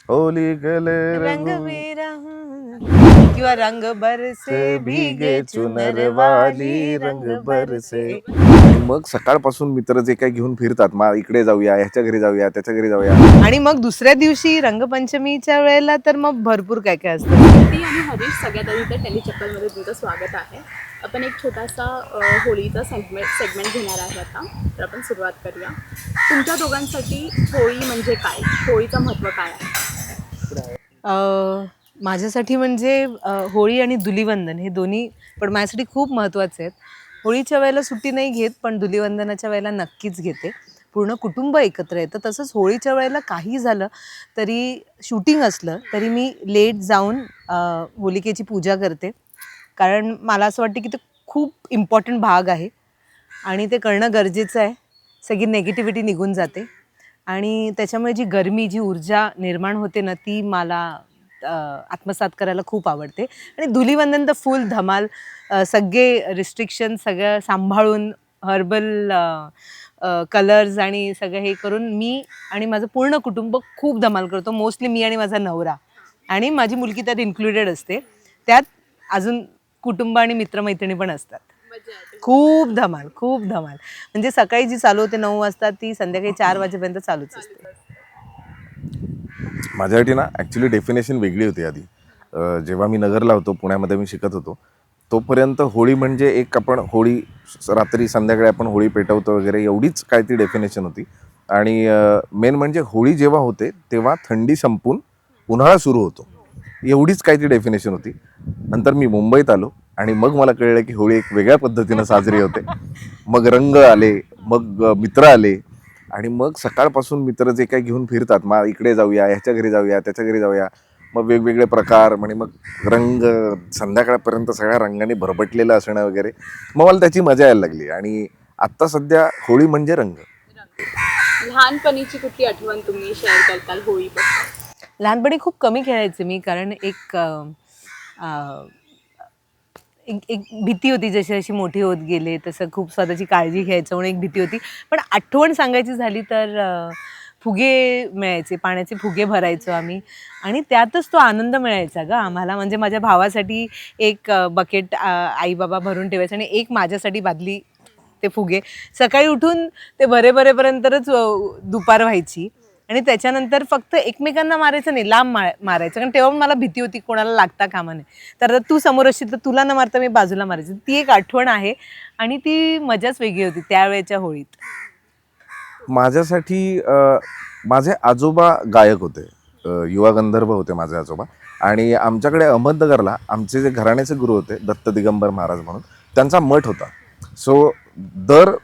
Holy गले रंग मेरा किंवा रंग बरसे भीगे चुनर वाली रंग बरसे. आणि मग सकाळपासून मित्र जे काही घेऊन फिरतात, मग इकडे जाऊया, ह्याच्या घरी जाऊया, त्याच्या घरी जाऊया. आणि मग दुसऱ्या दिवशी रंगपंचमीच्या वेळेला तर मग भरपूर काय काय असतं. ती आणि हरीश सगळ्यात आधी तर टेलीचप्पलमध्ये तुमचं स्वागत आहे. आपण एक छोटासा होळीचा सेगमेंट घेणार आहे आता. तर आपण सुरुवात करूया. तुमच्या दोघांसाठी होळी म्हणजे काय, होळीचं महत्त्व काय आहे? माझ्यासाठी म्हणजे होळी आणि धुलीवंदन हे दोन्ही पण माझ्यासाठी खूप महत्त्वाचे आहेत. होळीच्या वेळेला सुट्टी नाही घेत, पण धुलीवंदनाच्या वेळेला नक्कीच घेते. पूर्ण कुटुंब एकत्र येतं. तसंच होळीच्या वेळेला काही झालं तरी, शूटिंग असलं तरी मी लेट जाऊन होलिकेची पूजा करते. कारण मला असं वाटतं की ते खूप इम्पॉर्टंट भाग आहे आणि ते करणं गरजेचं आहे. सगळी नेगेटिव्हिटी निघून जाते आणि त्याच्यामुळे जी गरमी, जी ऊर्जा निर्माण होते ना, ती मला आत्मसात करायला खूप आवडते. आणि धुलीवंदन तर फुल धमाल, सगळे रिस्ट्रिक्शन सगळं सांभाळून हर्बल कलर्स आणि सगळं हे करून मी आणि माझं पूर्ण कुटुंब खूप धमाल करतो. मोस्टली मी आणि माझा नवरा आणि माझी मुलगी त्यात इन्क्लुडेड असते. त्यात अजून कुटुंब आणि मित्रमैत्रिणी पण असतात. खूप धमाल, खूप धमाल. म्हणजे सकाळी जी चालू होते 9 वाजता ती संध्याकाळी 4 वाजेपर्यंत चालूच असते. माझ्यासाठी ना ॲक्च्युली डेफिनेशन वेगळी होती आधी. जेव्हा मी नगरला होतो, पुण्यामध्ये मी शिकत होतो, तोपर्यंत होळी म्हणजे एक आपण होळी रात्री संध्याकाळी आपण होळी पेटवतो वगैरे, एवढीच काय ती डेफिनेशन होती. आणि मेन म्हणजे होळी जेव्हा होते तेव्हा थंडी संपून उन्हाळा सुरू होतो, एवढीच काय ती डेफिनेशन होती. नंतर मी मुंबईत आलो आणि मग मला कळलं की होळी एक वेगळ्या पद्धतीनं साजरी होते. मग रंग आले, मग मित्र आले आणि मग सकाळपासून मित्र जे काही घेऊन फिरतात, मग इकडे जाऊया, ह्याच्या घरी जाऊया, त्याच्या घरी जाऊया, मग वेगवेगळे प्रकार आणि मग रंग संध्याकाळपर्यंत सगळ्या रंगाने भरभटलेलं असणं वगैरे, मग मला त्याची मजा यायला लागली. आणि आत्ता सध्या होळी म्हणजे रंग. लहानपणीची कुठली आठवण तुम्ही शेअर करताल होळीबद्दल? लहानपणी खूप कमी खेळायचे मी, कारण एक एक भीती होती. जशी जशी मोठी होत गेले तसं खूप स्वतःची काळजी घ्यायचं म्हणून एक भीती होती. पण आठवण सांगायची झाली तर फुगे मिळायचे, पाण्याचे फुगे भरायचो आम्ही आणि त्यातच तो आनंद मिळायचा गं आम्हाला. म्हणजे माझ्या भावासाठी एक बकेट आई बाबा भरून ठेवायचं आणि एक माझ्यासाठी बादली ते फुगे. सकाळी उठून ते भरेपर्यंतच दुपार व्हायची आणि त्याच्यानंतर फक्त एकमेकांना मारायचं नाही, लांब मारायचं. कारण तेव्हा मला भीती होती कोणाला लागता कामा नये. तर तू समोर असशील तर तुला न मारता मी बाजूला मारायची. ती एक आठवण आहे आणि ती मजाच वेगळी होती त्यावेळेच्या होळीत. माझ्यासाठी माझे आजोबा गायक होते, युवा गंधर्व होते माझे आजोबा. आणि आमच्याकडे अहमदनगरला आमचे जे घराण्याचे गुरु होते दत्त दिगंबर महाराज म्हणून, त्यांचा मठ होता. सो दर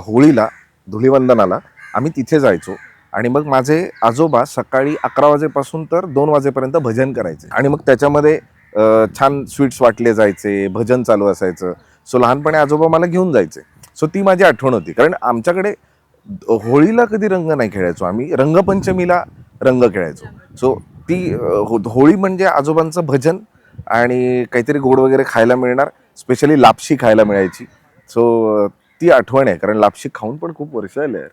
होळीला, धुलीवंदनाला आम्ही तिथे जायचो. आणि मग माझे आजोबा सकाळी 11 वाजेपासून तर 2 वाजेपर्यंत भजन करायचे आणि मग त्याच्यामध्ये छान स्वीट्स वाटले जायचे, भजन चालू असायचं. सो लहानपणी आजोबा मला घेऊन जायचे. सो ती माझी आठवण होती. कारण आमच्याकडे होळीला कधी रंग नाही खेळायचो आम्ही, रंगपंचमीला रंग खेळायचो. सो ती होळी म्हणजे आजोबांचं भजन आणि काहीतरी गोड वगैरे खायला मिळणार, स्पेशली लापशी खायला मिळायची. सो ती आठवण आहे, कारण लापशी खाऊन पण खूप वर्ष आले.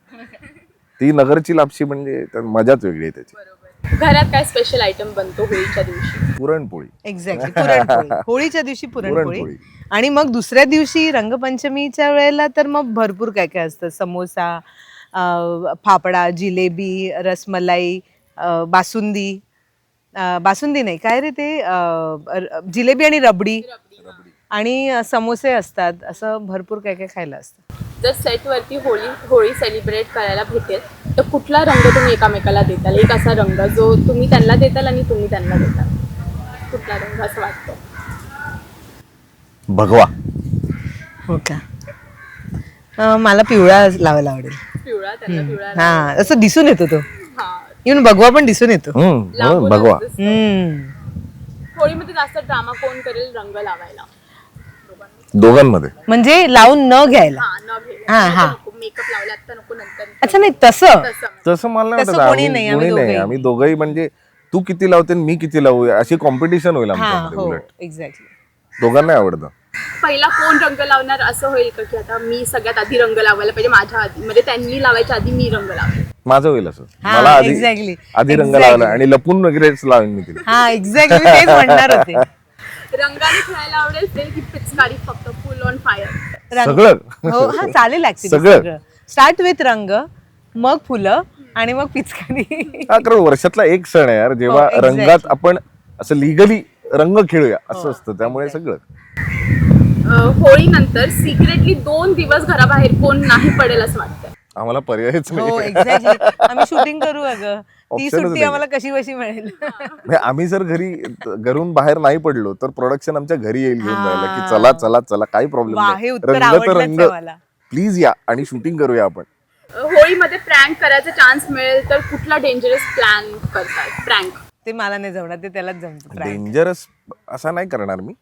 ती नगरची लापशी म्हणजे मजाच वेगळी आहे त्याची. घरात काय स्पेशल आयटम बनतो होळीच्या दिवशी? पुरणपोळी. एक्झॅक्टली, पुरणपोळी. होळीच्या दिवशी पुरणपोळी. आणि मग दुसऱ्या दिवशी रंगपंचमीच्या वेळेला तर मग भरपूर काय काय असतं. समोसा, फाफडा, जिलेबी, रसमलाई, बासुंदी. बासुंदी नाही, काय रे ते, जिलेबी आणि रबडी आणि समोसे असतात. असं भरपूर काय काय खायला असतं. जर सेटवरती होळी सेलिब्रेट करायला भेटेल तर कुठला रंग तुम्ही एकामेकाला देताल? एक असा रंग जो तुम्ही त्यांना देताल आणि तुम्ही त्यांना देताल, कुठला रंग असं वाटतं? भगवा. हो का? मला पिवळा लावायला आवडेल. पिवळा, त्यांना पिवळा. हा, असं दिसून येतो तो. हा, इव्हन भगवा पण दिसून येतो. भगवा. होळीमध्ये जास्त ड्रामा कोण करेल रंग लावायला? दोघांमध्ये. म्हणजे लावून न घ्यायला. मेकअप लावला आता नको, नंतर. अच्छा, नाही तसं तसं मला तसं नाही कोणी वाटत. नाही, आम्ही दोघंही म्हणजे तू किती लावते आणि मी किती लावू अशी कॉम्पिटिशन होईल हा, आमच्यामध्ये. हो, उलट एक्झॅक्टली. दोघांना आवडतं. पहिला कोण रंग लावणार असं होईल का, की आता मी सगळ्यात आधी रंग लावायला पाहिजे माझ्या आधी, म्हणजे त्यांनी लावायच्या आधी मी रंग लावेल? माझं होईल असं. हा, मला आधी exactly. आधी रंग Exactly. लावला आणि लपून वगैरेच लावेन मी तिला. हा एक्झॅक्टली तेच म्हणणार होते. रंगाने खेळायला आवडेल प्रेम की पिचकारी फक्त फुल ऑन फायर? सगळं. हो हा चालेल ऍक्च्युली सगळं. सगळं. स्टार्ट विथ रंग, मग फुलं आणि मग पिचकारी. हा कारण वर्षातला एक सण आहे यार जेव्हा हो, exactly. रंगात आपण असं लिगली रंग खेळूया असं असतं. त्यामुळे exactly. सगळं. होळी नंतर सिक्रेटली 2 दिवस घराबाहेर कोण नाही पडेल असं वाटतं? आम्हाला पर्यायच हो नाही. एक्झॅक्टली. आम्ही शूटिंग करू अगं. ती Optionच सुट्टी नाही. आम्हाला कशी बशी मिळेल. म्हणजे आम्ही जर घरून बाहेर नाही पडलो तर प्रोडक्शन आमच्या घरी येईल घेऊन जायला की हा. चला चला चला काही प्रॉब्लेम वा, नाही. हे उत्तर रंग तर आवडलंच रंग आहे मला. प्लीज या आणि शूटिंग करूया आपण. होळीमध्ये प्रँक करायचा चान्स मिळेल तर कुठला डेंजरस प्लॅन करतात प्रँक? ते मला नाही जमणार, ते त्यालाच जमतं prank. डेंजरस असा नाही करणार मी,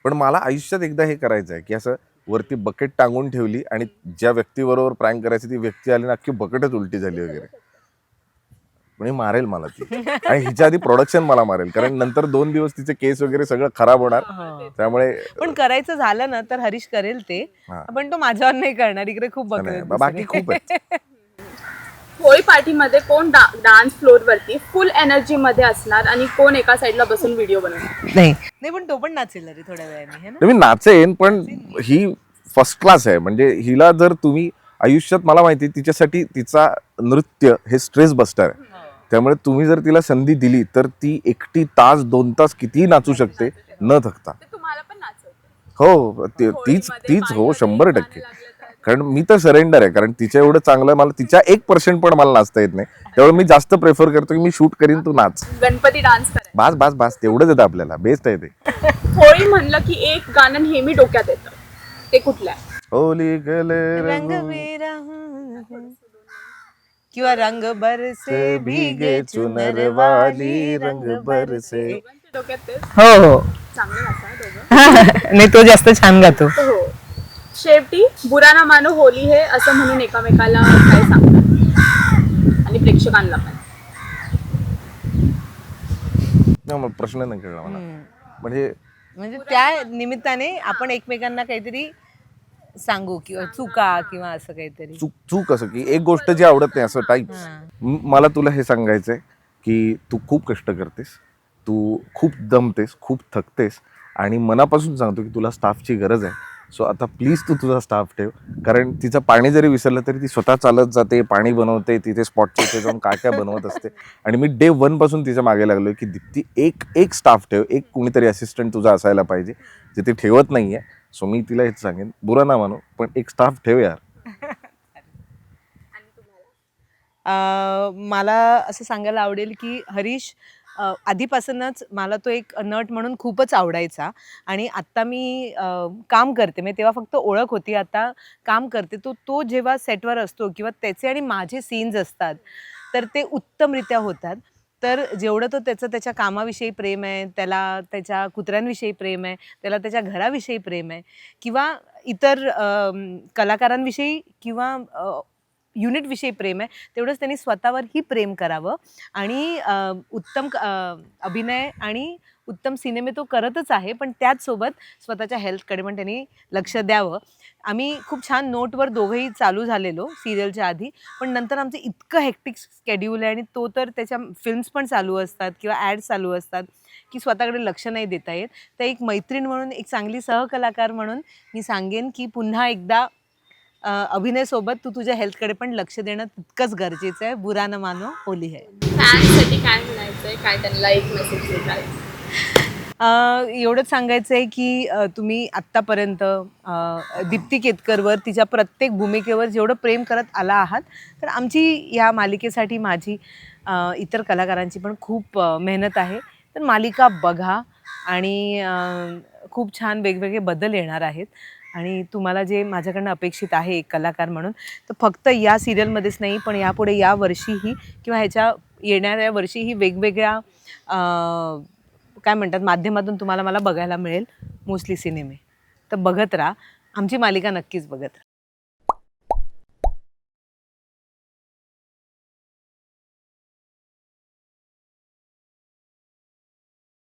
पण मला आयुष्यात एकदा हे करायचं आहे की असं वरती बकेट टांगून ठेवली आणि ज्या व्यक्तीबरोबर प्रँक करायची ती व्यक्ती आली ना अख्खी बकेटच उलटी झाली वगैरे म्हणजे मारेल मला ती. आणि हिच्या आधी प्रोडक्शन मला मारेल कारण नंतर 2 दिवस तिचे केस वगैरे सगळं खराब होणार. हो. त्यामुळे पण करायचं झालं ना तर हरीश करेल ते, हा. पण तो माझ्यावर नाही करणार. इकडे खूप नाही, बघत बाकी खूप आहेत. होळी पार्टीमध्ये कोण डान्स फ्लोर वरती फुल एनर्जी मध्ये असणार आणि कोण एका साईडला बसून व्हिडिओ बनवणार? नाही नाही पण तो पण नाचेल रे थोड्या वेळाने है ना. मी नाचेन पण ही फर्स्ट क्लास आहे. म्हणजे हिला जर तुम्ही आयुष्यात मला माहिती आहे, तिच्यासाठी तिचा नृत्य हे स्ट्रेस बस्टर आहे. त्यामुळे तुम्ही जर तिला संधी दिली तर ती एकटी तास 2 तास कितीही नाचू शकते न थकता. ते तुम्हाला पण नाचवते? हो तीच तीच हो 100%. कारण मी तर सरेंडर आहे कारण तिच्या एवढं चांगलं मला तिच्या 1% पण मला नाचता येत नाही. त्यामुळे मी जास्त प्रेफर करतो की मी शूट करीन तू नाच. गणपती डान्स करायचा? बास बास बास तेवढंच येतं आपल्याला. बेस्ट आहे ते. होळी म्हणलं की एक गाणं नेहमी डोक्यात येतं, ते कुठलं आहे? होली गले रंग मेरा हूँ किंवा रंग बरसे भीगे चुनर वाली रंग बरसे. दोघांच्या डोक्यात तेच. हो हो. चांगलं नाचा दोघं. नाही तो जास्त छान गातो. हो. शेवटी बुरा ना मानो होली हे असं म्हणून एकामेकाला काय सांगतात आणि प्रेक्षकांना पण? नाही, मला प्रश्न नाही कळला मला. म्हणजे म्हणजे त्या निमित्ताने आपण एकमेकांना काहीतरी सांगू किंवा चुका किंवा असं काहीतरी. चूक असं की एक गोष्ट जी आवडत नाही असं टाईप. मला तुला हे सांगायचंय की तू खूप कष्ट करतेस, तू खूप दमतेस, खूप थकतेस आणि मनापासून सांगतो की तुला स्टाफची गरज आहे. सो आता प्लीज तू तुझा स्टाफ ठेव. कारण तिचं पाणी जरी विसरलं तरी ती स्वतः चालत जाते, पाणी बनवते, तिथे स्पॉटच्या इथे जाऊन काय काय बनवत असते. आणि मी डे 1 पासून तिच्या मागे लागलोय की दीप्ती एक स्टाफ ठेव, एक कुणीतरी असिस्टंट तुझा असायला पाहिजे, जे ते ठेवत नाहीये. सो मी तिला हेच सांगेन, बुरा ना मानो पण एक स्टाफ ठेव यार. मला असं सांगायला आवडेल की हरीश आधीपासूनच मला तो एक नट म्हणून खूपच आवडायचा आणि आत्ता मी काम करते म्हणजे तेव्हा फक्त ओळख होती, आता काम करते. तो जेव्हा सेटवर असतो किंवा त्याचे आणि माझे सीन्स असतात तर ते उत्तमरित्या होतात. तर जेवढं तो त्याच्या कामाविषयी प्रेम आहे, त्याला त्याच्या कुत्र्यांविषयी प्रेम आहे, त्याला त्याच्या घराविषयी प्रेम आहे किंवा इतर कलाकारांविषयी किंवा युनिटविषयी प्रेम आहे, तेवढंच त्यांनी स्वतःवरही प्रेम करावं आणि उत्तम अभिनय आणि उत्तम सिनेमे तो करतच आहे, पण त्याचसोबत स्वतःच्या हेल्थकडे पण त्यांनी लक्ष द्यावं. आम्ही खूप छान नोटवर दोघंही चालू झालेलो सिरियलच्या आधी, पण नंतर आमचं इतकं हेक्टिक स्केड्यूल आहे आणि तो तर त्याच्या फिल्म्स पण चालू असतात किंवा ॲड्स चालू असतात की स्वतःकडे लक्ष नाही देता येत. तर एक मैत्रीण म्हणून, एक चांगली सहकलाकार म्हणून मी सांगेन की पुन्हा एकदा अभिनयसोबत तू तुझ्या हेल्थकडे पण लक्ष देणं तितकंच गरजेचं आहे. बुरा न मानो होली है. फॅनसाठी काय म्हणायचंय, काय त्यांना एक मेसेज देणार? एवढंच सांगायचं आहे की तुम्ही आत्तापर्यंत दीप्ती केतकरवर, तिच्या प्रत्येक भूमिकेवर जेवढं प्रेम करत आला आहात, तर आमची या मालिकेसाठी, माझी इतर कलाकारांची पण खूप मेहनत आहे. तर मालिका बघा आणि खूप छान वेगवेगळे बदल येणार आहेत आणि तुम्हाला जे माझ्याकडनं अपेक्षित आहे एक कलाकार म्हणून, तर फक्त या सिरियलमध्येच नाही पण यापुढे या वर्षीही किंवा ह्याच्या येणाऱ्या वर्षीही वेगवेगळ्या काय म्हणतात माध्यमातून तुम्हाला मला बघायला मिळेल मोस्टली सिनेमे. तर बघत राहा, आमची मालिका नक्कीच बघत राहा.